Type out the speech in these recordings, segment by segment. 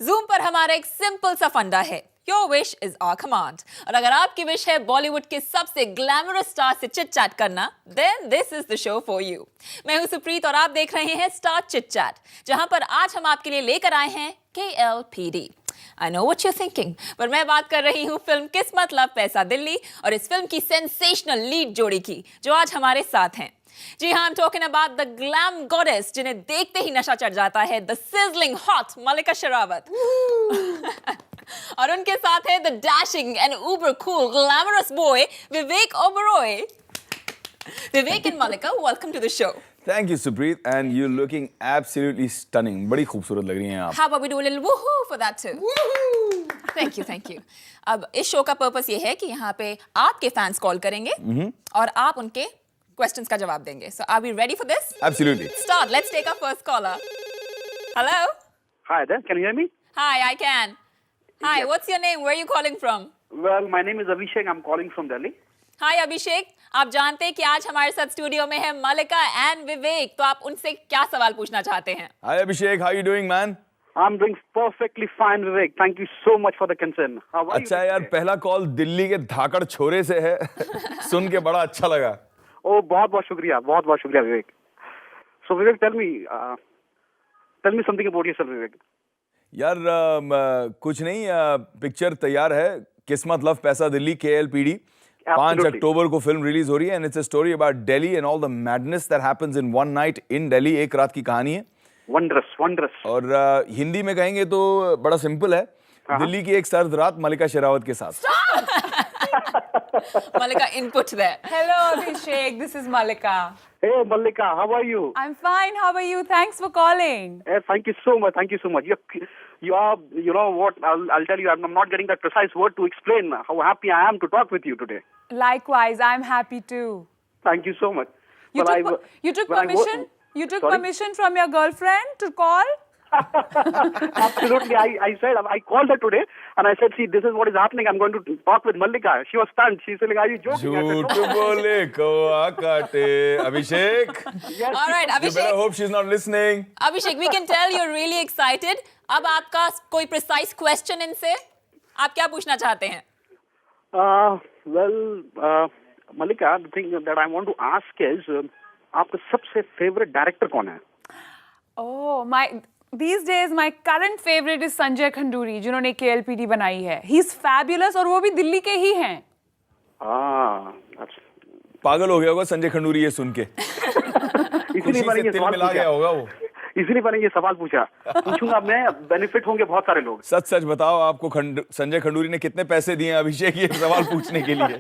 Zoom पर हमारा एक सिंपल सा फंडा है, your wish is our command. और अगर आपकी विश है बॉलीवुड के सबसे ग्लैमरस स्टार से चिट चैट करना, then this is the show for you. मैं हूं सुप्रीत और आप देख रहे हैं स्टार चिट चैट, जहां पर आज हम आपके लिए लेकर आए हैं KLPD। I know what you're thinking, पर मैं बात कर रही हूँ फिल्म किस्मत लव पैसा दिल्ली और इस फिल्म की सेंसेशनल लीड जोड़ी की, जो आज हमारे साथ हैं। जी हाँ, I'm talking about the glam goddess, जिन्हें देखते ही नशा चढ़ जाता है, the sizzling hot मलिका शेरावत। और उनके साथ है the dashing and uber cool glamorous boy Vivek Oberoi. Vivek and Malika, welcome to the show. Thank you, Supreet, and you're looking absolutely stunning. बड़ी खूबसूरत लग रही हैं आप। How about we do a little woohoo for that too? Thank you, thank you. अब इस show का purpose ये है कि यहाँ पे आपके फैंस कॉल करेंगे और आप उनके क्वेश्चंस का जवाब देंगे। So are we ready for this? Absolutely. Start. Let's take our first caller. Hello? Hi there, can you hear me? Hi, I can. Hi, Yes. what's your name? Where are you calling from? Well, my name is Abhishek, I'm calling from Delhi. Hi, अभिषेक। आप जानते हैं कि आज हमारे साथ studio में है मलिका and विवेक, तो आप उनसे क्या सवाल पूछना चाहते हैं? Hi, Abhishek. How you doing, man? I'm doing perfectly fine, Vivek. Thank you so much for the concern. How are you? अच्छा यार, today? पहला कॉल दिल्ली के धाकड़ छोरे से है। सुन के बड़ा अच्छा लगा। Oh, बहुत शुक्रिया, बहुत शुक्रिया, Vivek. So, Vivek, tell me something about yourself, Vivek. यार कुछ नहीं, पिक्चर तैयार है, किस्मत लव पैसा दिल्ली KLPD। 5 Absolutely. अक्टूबर को फिल्म रिलीज हो रही है and it's a story about Delhi and all the madness that happens in one night in Delhi. एक रात की कहानी है Wondrous. और हिंदी में कहेंगे तो बड़ा सिंपल है, दिल्ली की एक सर्द रात मलिका शेरावत के साथ। मलिका input there. Hello, Abhishek. This is Malika. Hey, Mallika, how are you? I'm fine. How are you? Thanks for calling. Thank you so much. You are, you know what, I'll tell you, I'm not getting that precise word to explain how happy I am to talk with you today. Likewise, I'm happy too. Thank you so much. You Well, took when I wo- permission? You took Sorry? permission from your girlfriend to call? Absolutely. I called her today and I said, see, this is what is happening. I'm going to talk with Mallika. She was stunned. She said, are you joking? I said, झूठ बोले कौआ काटे। अभिषेक, yes. All right, you better Abhishek. hope she's not listening. Abhishek, we can tell you're really excited. अब आपका कोई precise question इनसे, आप क्या पूछना चाहते हैं? Mallika, the thing that I want to ask is, आपका सबसे favorite director कौन है? Oh, these days my current favorite is Sanjay Khanduri, जिन्होंने KLPD बनाई है. He's fabulous और वो भी दिल्ली के ही हैं. पागल हो गया होगा संजय खंडूरी ये सुन के। इसीलिए खुशी मैंने से ये तिल सवाल मिला गया पूछा। होगा वो। इसीलिए मैंने ये सवाल पूछा। पूछूंगा मैं, बेनिफिट होंगे बहुत सारे लोग। सच सच बताओ, आपको संजय खंडूरी ने कितने पैसे दिए अभिषेक ये सवाल पूछने के लिए?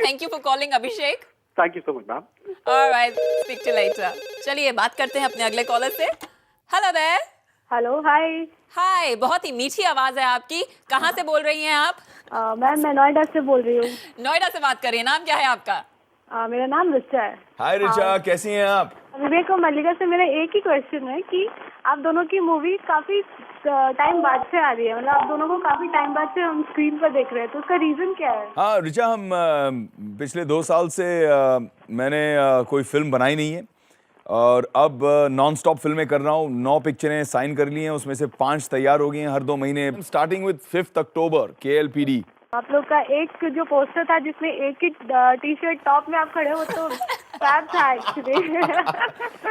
Thank you for calling, Abhishek. Thank you so much, ma'am. All right, speak to you later. चलिए बात करते हैं अपने अगले कॉलर से। Hello there. Hello hi. Hi, बहुत ही मीठी आवाज है आपकी। कहाँ से बोल रही हैं आप? मैम मैं नोएडा से बोल रही हूँ। नोएडा से बात कर रही हैं। नाम क्या है आपका? मेरा नाम रिचा है। हाय रिचा, कैसी हैं आप? विवेक और मल्लिका से मेरा एक ही क्वेश्चन है कि आप दोनों की मूवी काफी टाइम बाद से आ रही है, मतलब आप दोनों को काफी टाइम बाद से हम स्क्रीन पर देख रहे हैं, तो उसका रीजन क्या है? हाँ रिचा, हम पिछले 2 साल से मैंने कोई फिल्म बनाई नहीं है और अब नॉन स्टॉप फिल्में कर रहा हूँ। 9 पिक्चरें साइन कर ली हैं, उसमें से 5 तैयार हो गई हैं हर 2 महीने। Starting with 5 October KLPD। आप लोग का एक जो पोस्टर था जिसमें एक ही टी-शर्ट टॉप में आप खड़े हो, तो फैब था एक्चुअली।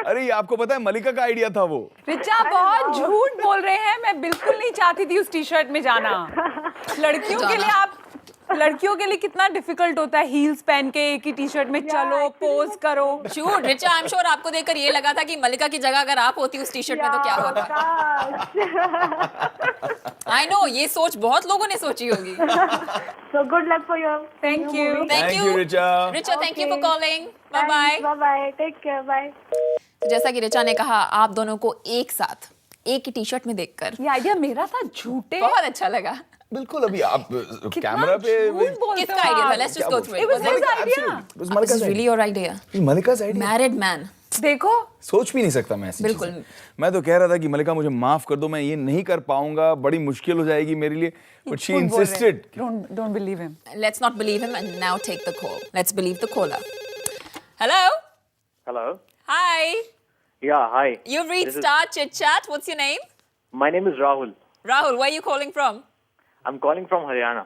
अरे ये आपको पता है मलिका का आइडिया था वो। रिचा बहुत झूठ बोल रहे हैं, मैं बिल्कुल नहीं चाहती थी उस टी-शर्ट में जाना। लड़कियों के लिए कितना डिफिकल्ट होता है हील्स पहन के एक ही टी-शर्ट में चलो, पोज करो। झूठ। रिचा, आई एम श्योर आपको देखकर ये लगा था कि मलिका की जगह अगर आप होती उस टी-शर्ट में तो क्या होता। आई नो, ये सोच बहुत लोगों ने सोची होगी। So good luck for your Thank new you. movie. Thank you, Richa. Richa, thank you for Okay. calling. Bye bye. Bye bye. Take care. Bye. तो जैसा कि रिचा ने कहा, आप दोनों को एक साथ एक ही टी-शर्ट में देखकर ये आइडिया मेरा था, झूठे। बहुत अच्छा लगा। बिल्कुल, अभी आप कितना कैमरा पे झूठ बोलते किसका हो आइडिया था? आप। Let's just go through it. It was his idea. Absolutely. It was This Malika's is really idea. your idea. Malika's idea. Married man देखो सोच भी नहीं सकता मैं ऐसी बिल्कुल। चीजें। मैं तो कह रहा था कि मलिका मुझे माफ कर दो, मैं ये नहीं कर पाऊंगा, बड़ी मुश्किल हो जाएगी मेरे लिए, but she insisted. Don't believe him. Let's not believe him and now take the call. Let's believe the caller. Hello? Hello. Hi. Yeah, hi. You've reached This is- Star Chit Chat. What's your name? My name is Rahul. Rahul, where are you calling from? I'm calling from Haryana.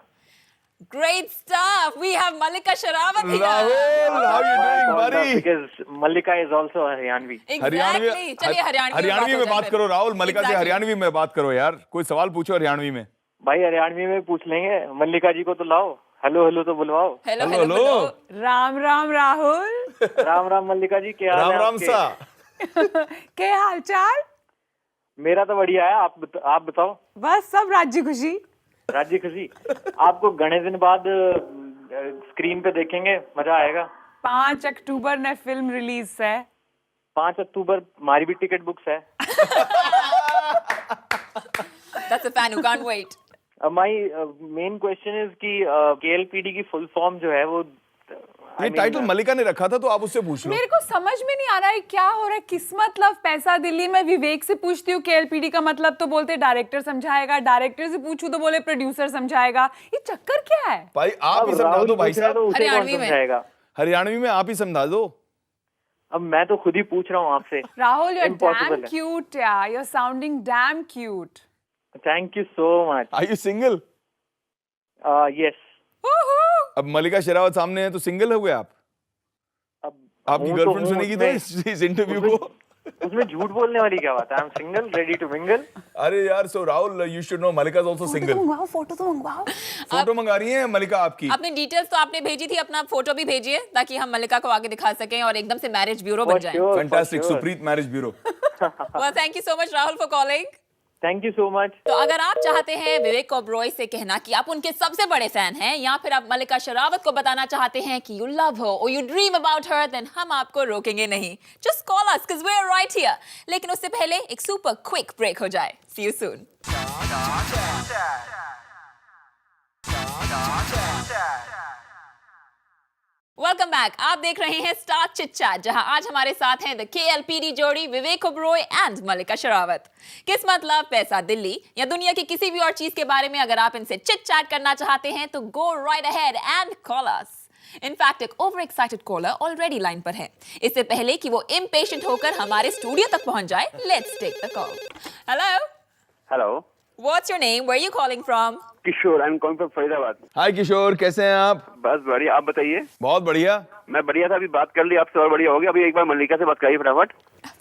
Great stuff. We have Malika Sherawat here. Rahul, how you doing, buddy? Because Mallika is also a Haryanvi. Exactly. चलिए हरियाणवी में बात करो राहुल, मलिका से हरियाणवी में बात करो यार, कोई सवाल पूछो हरियाणवी में। भाई हरियाणवी में पूछ लेंगे, मल्लिका जी को तो लाओ, हेलो हेलो तो बुलवाओ। Hello hello, hello hello. Hello. Ram Ram Rahul. Ram Ram Mallika ji, क्या हाल राम है राम आपके? सा। क्या हाल चाल? मेरा तो बढ़िया है, आप बताओ। बस सब राज्य खुशी। राज्य खुशी। आपको घने दिन बाद स्क्रीन पे देखेंगे, मजा आएगा। 5 अक्टूबर ने फिल्म रिलीज है। 5 अक्टूबर हमारी भी टिकट बुक्स है। That's a fan who can't wait. My main question is कि KLPD की फुल फॉर्म जो है वो ये टाइटल मलिका ने रखा था, तो आप उससे पूछ लो। मेरे को समझ में नहीं आ रहा है क्या हो रहा है। किस्मत लव पैसा दिल्ली में विवेक से पूछती हूँ KLPD का मतलब, तो बोलते डायरेक्टर समझाएगा, डायरेक्टर से पूछूं तो बोले प्रोड्यूसर समझाएगा। ये चक्कर क्या है? भाई आप ही समझा दो भाई साहब, तो उसे कौन हरियाणवी में। समझाएगा? हरियाणवी में आप ही समझा दो। अब मैं तो खुद ही पूछ रहा हूँ आपसे। राहुल, you're Impossible damn है। cute, yeah. You're sounding damn cute. Thank you so much. Are you single? Yes. अब मलिका शेरावत सामने है तो सिंगल हो गए आप? अब आपकी हूँ तो गर्लफ्रेंड हूँ सुनेगी तो उसमें। इस इंटरव्यू को। उसमें झूठ बोलने वाली क्या बात है? I am single, ready to mingle. अरे यार, so Rahul, you should know Mallika is also single. Photo तो मंगवाओ। फोटो मंगा रही है मलिका आपकी? अपनी डिटेल्स तो आपने भेजी थी, अपना फोटो भी भेजिए ताकि हम मलिका को आगे दिखा सकें और एकदम से मैरिज ब्यूरो बन जाएं। Fantastic, Supreet marriage bureau. Well, thank you so much Rahul for calling. Thank you so much. तो अगर आप चाहते हैं विवेक ओबरॉय से कहना कि आप उनके सबसे बड़े फैन हैं, या फिर आप मलिका शेरावत को बताना चाहते हैं कि यू लव हर और you dream about her, then हम आपको रोकेंगे नहीं। Just call us because we are right here. लेकिन उससे पहले एक सुपर क्विक ब्रेक हो जाए। See you soon. Welcome back. आप देख रहे हैं स्टार चिट चैट, जहां आज हमारे साथ हैं द KLPD जोड़ी विवेक ओबरॉय एंड मलिका शेरावत। किस्मत लव पैसा दिल्ली या दुनिया की किसी भी और चीज के बारे में अगर आप इनसे चिट चैट करना चाहते हैं तो go right ahead and call us. In fact एक over excited caller already line पर है। इससे पहले कि वो इम्पेशेंट होकर हमारे स्टूडियो तक पहुंच जाए, let's take the call. Hello, hello, what's your name, where are you calling from? Kishore, I am calling from Faridabad. Hi Kishore, कैसे हैं आप? बस बढ़िया, आप बताइए। बहुत बढ़िया। मैं बढ़िया था, अभी बात कर ली आपसे और बढ़िया हो गया। अभी एक बार मल्लिका से बात करिए फटाफट।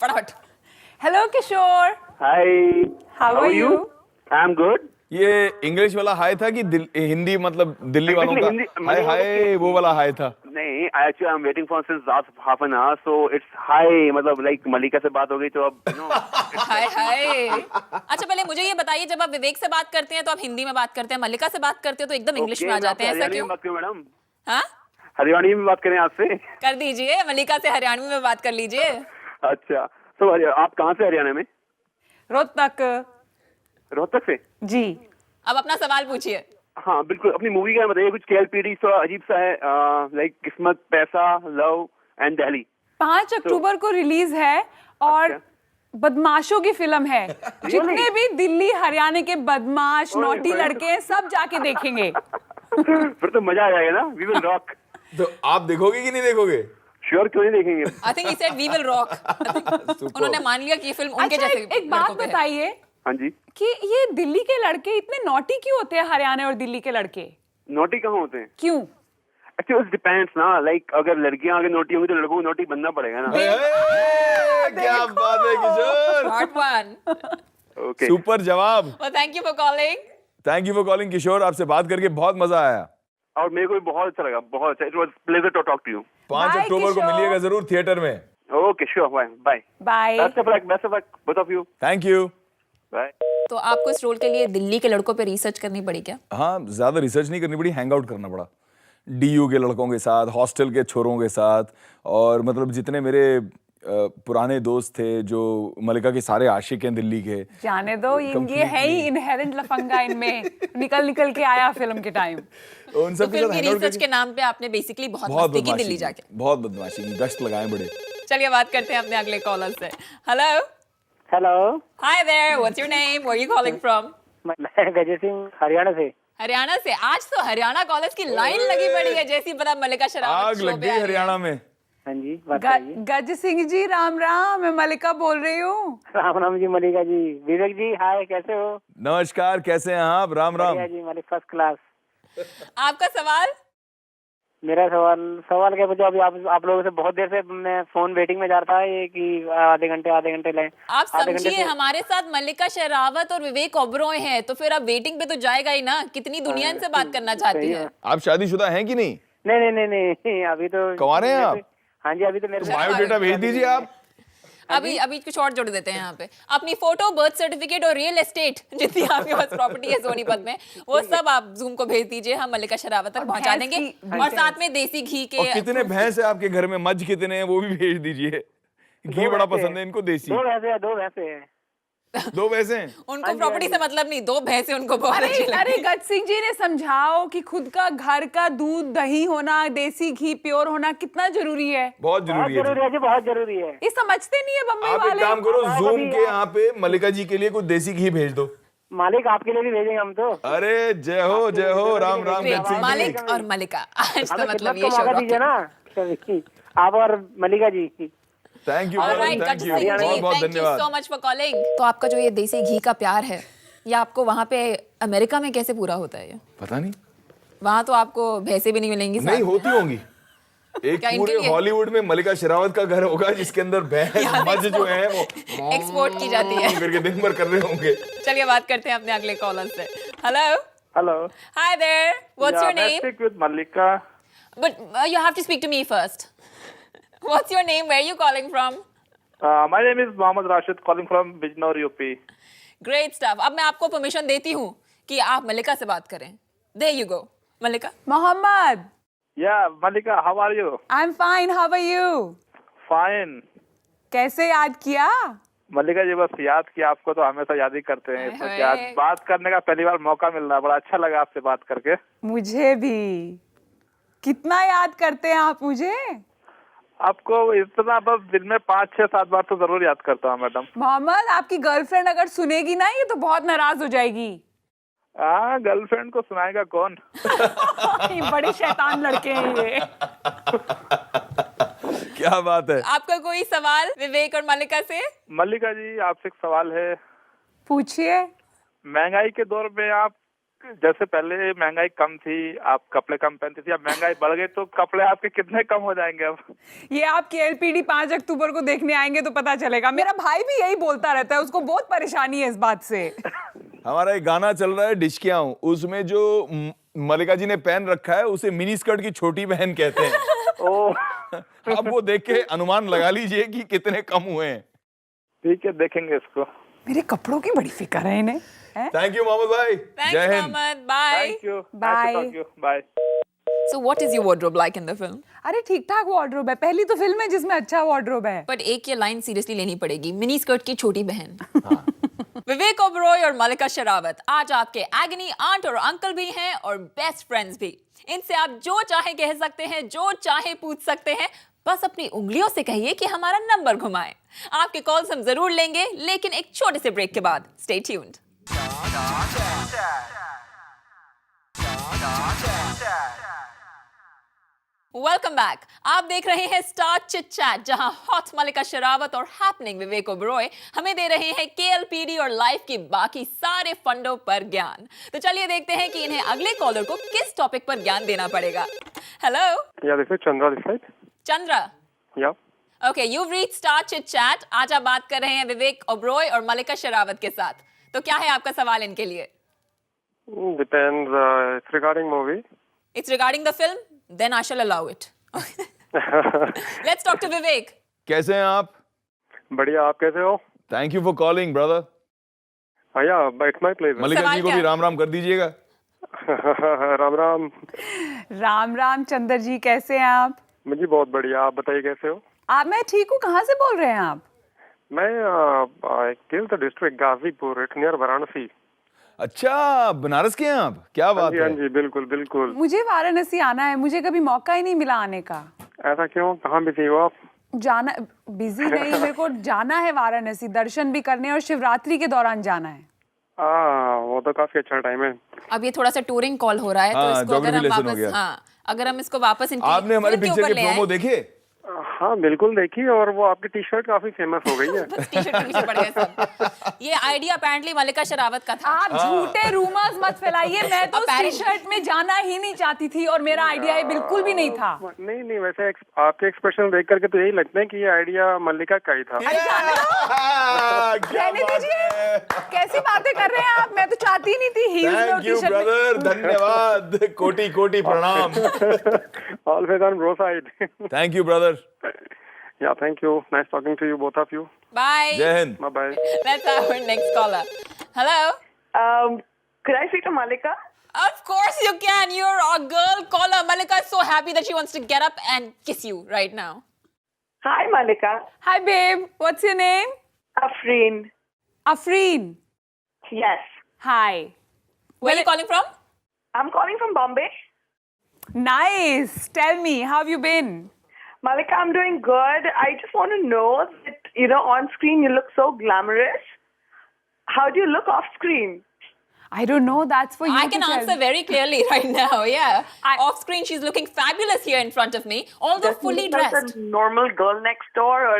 फटाफट। Hello Kishore, hi, how are you? I am good. ये इंग्लिश वाला हाय था कि हिंदी, मतलब दिल्ली वालों का हाय हाय वो वाला हाय था? नहीं, actually I am waiting for since last half an hour, so it's हाय, मतलब लाइक मल्लिका से बात हो गई तो अब यू नो। हाय हाय। अच्छा पहले मुझे ये बताइए, जब आप विवेक से बात करते हैं तो आप हिंदी में बात करते हैं, मल्लिका से बात करते हो तो एकदम इंग्लिश में आ जाते हैं, ऐसा क्यों? बात करूं मैडम? हाँ, हरियाणवी में बात करें आपसे? कर दीजिए, मल्लिका से हरियाणवी में बात कर लीजिए। अच्छा, तो आप कहाँ से हरियाणा में? रोहतक। रोहतक से? जी। अब अपना सवाल पूछिए। हाँ बिल्कुल, अपनी मूवी का बताइए कुछ। KLPD थोड़ा अजीब सा है, लाइक किस्मत पैसा लव एंड दिल्ली। 5 अक्टूबर को रिलीज है और अच्छा। बदमाशों की फिल्म है। जितने भी दिल्ली हरियाणा के बदमाश नॉटी लड़के हैं सब जाके देखेंगे। फिर तो मजा आ जाएगा ना। We will rock. तो आप देखोगे कि नहीं देखोगे? श्योर, क्यों नहीं देखेंगे? I think he said we will rock. उन्होंने मान लिया कि ये फिल्म उनके अच्छा, जैसे एक बात लड़कों पे है। बताइए हाँ जी। कि ये दिल्ली के लड़के इतने नॉटी क्यों होते हैं? हरियाणा और दिल्ली के लड़के नोटी कहाँ होते हैं? क्यों? एक्चुअली इट डिपेंड्स ना, लाइक अगर लड़कियां आगे नोटी होंगी तो लड़कों को नोटी बनना पड़ेगा ना। क्या बात है किशोर, Part 1। ओके, सुपर जवाब। Well, thank you for calling. Thank you for calling Kishore, आपसे बात करके बहुत मजा आया। और मेरे को भी बहुत अच्छा लगा, बहुत अच्छा। It was pleasure to talk to you. 5 Bye, अक्टूबर को किशोर। मिलिएगा जरूर थिएटर में। Okay, sure, bye bye. Bye. Best of luck both of you. Thank you. Bye. तो आपको इस रोल के लिए दिल्ली के लड़कों पे रिसर्च करनी पड़ी क्या? हाँ, ज्यादा रिसर्च नहीं करनी पड़ी, हैंग आउट करना पड़ा DU के लड़कों के साथ, हॉस्टल के छोरों के साथ, और मतलब जितने मेरे पुराने दोस्त थे जो मलिका के सारे आशिक हैं दिल्ली के। जाने दो, ये है ही इनहेरेंट लफंगा इनमें, निकल के आया फिल्म के टाइम। उन तो सब के फिल्म साथ की hang out रिसर्च करके के नाम पे आपने बेसिकली बहुत बहुत मस्ती की बदमाशी दिल्ली की, जाके। बहुत बदमाशी की, दस्त लगाए बड़े। चलिए बात करते हैं अपने अगले कॉलर से। Hello, hello, hi there, what's your name, where are you calling from? मैं गजय सिंह हरियाणा से। हरियाणा से। आज तो हरियाणा कॉलेज की लाइन लगी पड़ी है, जैसी पता मल्लिका शेरावत आग शो लग पे गई आई है। हरियाणा में। हाँ जी, बताइए। गज सिंह जी राम राम, मैं मल्लिका बोल रही हूँ। राम राम जी, मलिका जी। विवेक जी, हाय, कैसे हो? नमस्कार, कैसे हैं आप? राम राम। बढ़िया जी, मलिक फर्स्ट क्लास। आपका सवाल? मेरा सवाल क्या पूछो? अभी आप लोगों से बहुत देर से मैं फोन वेटिंग में जा रहा था, ये कि आधे घंटे ले। आप समझिए, हमारे साथ मल्लिका शेरावत और विवेक ओबरॉय हैं, तो फिर अब वेटिंग पे तो जाएगा ही ना। कितनी दुनिया इनसे बात करना चाहती है। आप शादीशुदा हैं कि नहीं? नहीं, अभी तो कुंवारे हैं आप? हाँ जी, अभी तो मेरे बायोडेटा भेज दीजिए आप। अभी कुछ और जोड़ देते हैं यहाँ पे। अपनी फोटो, बर्थ सर्टिफिकेट और रियल एस्टेट जितनी आपके पास प्रॉपर्टी है सोनीपत में, वो सब आप जूम को भेज दीजिए, हम मल्लिका शेरावत तक पहुंचा भैंस देंगे। की और साथ में देसी घी के और कितने भैंस है आपके घर में, मज कितने हैं वो भी भेज दीजिए। घी बड़ा पसंद है इनको, देसी। 2 भैंसे हैं। 2 भैंस हैं। उनको प्रॉपर्टी से मतलब नहीं, 2 भैंसे उनको बहुत अरे अच्छी लगती अरे हैं। गज सिंह जी ने समझाओ कि खुद का घर का दूध दही होना, देसी घी प्योर होना कितना जरूरी है। बहुत बहुत जरूरी है जरूरी है जी, बहुत जरूरी है। ये समझते नहीं है बम्बई आप एक वाले। काम करो, हमारा जूम कभी के यहाँ पे मल्लिका जी के लिए कुछ देसी घी भेज दो। मालिक, आपके लिए भी भेजेंगे हम तो। अरे जय हो, राम राम Great, गज सिंह जी। मालिक और मल्लिका, आज तो हमें मतलब खिदमत ये का शो मौका रॉक दीजिए ना कभी। आप और मलिका जी। थैंक यू, ऑलराइट, थैंक गज यू, सिंह जी, बहुत बहुत थैंक यू धन्यवाद। So much for calling. तो आपका जो ये देसी घी का प्यार है, ये आपको वहाँ पे अमेरिका में कैसे पूरा होता है? ये पता नहीं, वहाँ तो आपको भैंसे भी नहीं मिलेंगी नहीं साथ। होती होंगी। एक क्या इनके पूरे लिए? हॉलीवुड में मल्लिका शेरावत का घर होगा जिसके अंदर भैंस मज जो है वो एक्सपोर्ट की जाती है। करके दिन भर कर रहे होंगे। चलिए बात करते हैं अपने अगले कॉलर से। Hello, Hello. Hi there, what's your May I name? speak with Mallika? But you have to speak to me first. What's your name? Where are you calling from? My name is Mohammad Rashid, calling from Bijnor, UP. Great stuff. अब मैं आपको permission देती हूँ कि आप मल्लिका से बात करें। There you go, Mallika. Mohammed, Yeah, Mallika, how are you? I am fine, how are you? Fine. कैसे याद किया? मल्लिका जी, बस याद किया आपको तो हमेशा याद ही करते हैं। इसमें क्या, हाय। बात करने का पहली बार मौका मिल रहा है, बड़ा अच्छा लगा आपसे बात करके। मुझे भी। कितना याद करते हैं आप मुझे? आपको इतना बस दिन में 5, 6, 7 बार तो जरूर याद करता हूँ मैडम। मोहम्मद, आपकी गर्लफ्रेंड अगर सुनेगी ना ये तो बहुत नाराज हो जाएगी। हाँ, गर्लफ्रेंड को सुनाएगा कौन? ये बड़े शैतान लड़के हैं ये। क्या बात है। आपका कोई सवाल विवेक और मल्लिका से? मल्लिका जी, आपसे एक सवाल है। पूछिए। महंगाई के दौर में आप, जैसे पहले महंगाई कम थी, आप कपड़े कम पहनती थी, अब महंगाई बढ़ गई तो कपड़े आपके कितने कम हो जाएंगे अब? ये आप KLPD 5 अक्टूबर को देखने आएंगे तो पता चलेगा। मेरा भाई भी यही बोलता रहता है, उसको बहुत परेशानी है इस बात से। हमारा एक गाना चल रहा है डिशकियां, उसमें जो मल्लिका जी ने पहन रखा है उसे मिनी स्कर्ट की छोटी बहन कहते हैं। ओह, अब वो देख के अनुमान लगा लीजिए कि कितने कम हुए हैं। ठीक है, देखेंगे इसको। मेरे कपड़ों की बड़ी फिक्र है इन्हें। हैं? थैंक यू मोहम्मद भाई, Thanks, जय हिंद। Mohammed, bye. Thank you. Bye. Bye. So what is your wardrobe like in the film? अरे ठीक ठाक वार्डरोब है, पहली तो फिल्म है जिसमें अच्छा वार्डरोब है। बट एक ये लाइन सीरियसली लेनी पड़ेगी, मिनी स्कर्ट की छोटी बहन। विवेक ओबरॉय और मल्लिका शेरावत आज आपके एगनी आंट और अंकल भी हैं और बेस्ट फ्रेंड्स भी। इनसे आप जो चाहे कह सकते हैं, जो चाहे पूछ सकते हैं, बस अपनी उंगलियों से कहिए कि हमारा नंबर घुमाएं। आपके कॉल्स हम जरूर लेंगे, लेकिन एक छोटे से ब्रेक के बाद। Stay tuned. Welcome back. आप देख रहे हैं स्टार चिट चैट, जहां हॉट मल्लिका शेरावत और हैपनिंग विवेक ओबरॉय हमें दे रहे हैं KLPD और लाइफ की बाकी सारे फंडों पर ज्ञान। तो चलिए देखते हैं कि इन्हें अगले कॉलर को किस टॉपिक पर ज्ञान देना पड़ेगा। Hello, Yeah, this is Chandra this side. Chandra. Yeah. Okay, you read star chit chat. आज आप बात कर रहे हैं विवेक ओबरॉय और मल्लिका शेरावत के साथ। तो क्या है आपका सवाल इनके लिए? Depends. It's regarding movie. It's regarding the film? Then I shall allow it. Let's talk to Vivek. कैसे हैं आप? बढ़िया, आप कैसे हो? Thank you for calling brother. Yeah, it's my pleasure. मल्लिका सवाल जी को क्या? भी राम राम कर दीजिएगा। राम राम। राम राम चंद्र जी, कैसे हैं आप? मुझे बहुत बढ़िया, आप बताइए कैसे हो? मैं ठीक हूँ। कहाँ से बोल रहे हैं आप? मैं केल district Ghazipur, it's near Varanasi. अच्छा, बनारस के हैं आप? क्या बात हाँ है। जी, बिल्कुल बिल्कुल। मुझे वाराणसी आना है, मुझे कभी मौका ही नहीं मिला आने का। ऐसा क्यों? कहाँ बिजी हो आप? जाना बिजी नहीं, मेरे को जाना है वाराणसी, दर्शन भी करने और शिवरात्रि के दौरान जाना है। वो तो काफी अच्छा टाइम है। अब ये थोड़ा सा टूरिंग कॉल हो रहा है, तो हाँ, इसको अगर हम geography lesson हो वापस, गया। हाँ, अगर हम इसको वापस इनकी आपने हमारी फिल्म के पिक्चर ऊपर के ले आए, प्रोमो देखे? हाँ बिल्कुल देखी, और वो आपकी टी शर्ट काफी फेमस हो गई है। बस टी-शर्ट पड़ गए सब। ये आइडिया अपेरेंटली मल्लिका शेरावत का था। आप झूठे रूमर्स मत फैलाइए, मैं तो टी शर्ट में जाना ही नहीं चाहती थी और मेरा आइडिया ये बिल्कुल भी नहीं था। नहीं वैसे आपके एक्सप्रेशन देख करके तो यही लगता है कि ये आइडिया मल्लिका का ही था। क्या रहने बात दीजिए, है। कैसी बातें कर रहे हैं आप, मैं तो चाहती ही नहीं थी हील्स में और थैंक यू टी-शर्ट में। ब्रदर, धन्यवाद, कोटि कोटि प्रणाम। Always on bro side. Thank you brother. Yeah, thank you. Nice talking to you, both of you. Bye. जय Hind. Bye bye. Let's have our next caller. Hello. Could I speak to Malika? Of course you can. You're a girl caller. Malika is so happy that she wants to get up and kiss you right now. Hi, Malika. Hi babe, what's your name? Afreen. Afreen. Yes. Hi. Where are you calling from? I'm calling from Bombay. Nice. Tell me, how have you been? Malika, I'm doing good. I just want to know that, on screen you look so glamorous. How do you look off screen? I don't know, that's for you I to can tell answer me. very clearly right now. Yeah. Off screen, she's looking fabulous here in front of me, although Does she fully look like dressed. a normal girl next door, or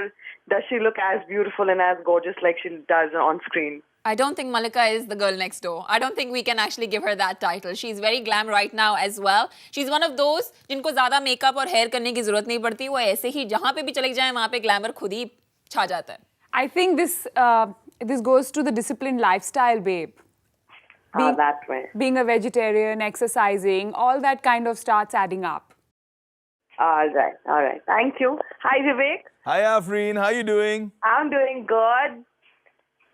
does she look as beautiful and as gorgeous like she does on screen? I don't think Malika is the girl next door. I don't think we can actually give her that title. She's very glam right now as well. She's one of those जिनको ज़्यादा makeup और hair करने की ज़रूरत नहीं पड़ती. वो ऐसे ही जहाँ पे भी चले जाएं वहाँ पे ग्लैमर खुद ही छा जाता है. I think this goes to the disciplined lifestyle, babe. That way. Being a vegetarian, exercising, all that kind of starts adding up. All right. Thank you. Hi, Vivek. Hi Afreen, how you doing? I'm doing good.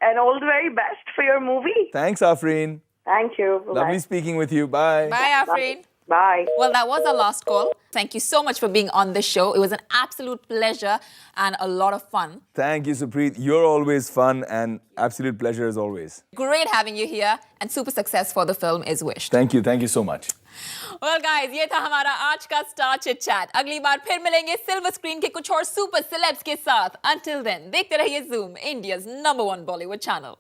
And all the very best for your movie. Thanks Afreen. Thank you. Bye-bye. Lovely speaking with you. Bye. Bye, Afreen. Bye. Well, that was our last call. Thank you so much for being on the show. It was an absolute pleasure and a lot of fun. Thank you Supreet. You're always fun and absolute pleasure as always. Great having you here, and super success for the film is wished. Thank you so much. Well guys, ये था हमारा आज का star chit chat. अगली बार फिर मिलेंगे silver screen के कुछ और सुपर सेलेब्स के साथ. Until then, देखते रहिए Zoom, India's #1 Bollywood channel.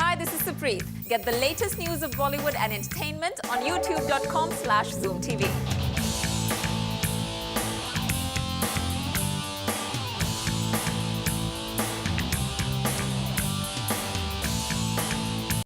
Hi, this is Supreet. Get the latest news of Bollywood and entertainment on youtube.com/ZoomTV.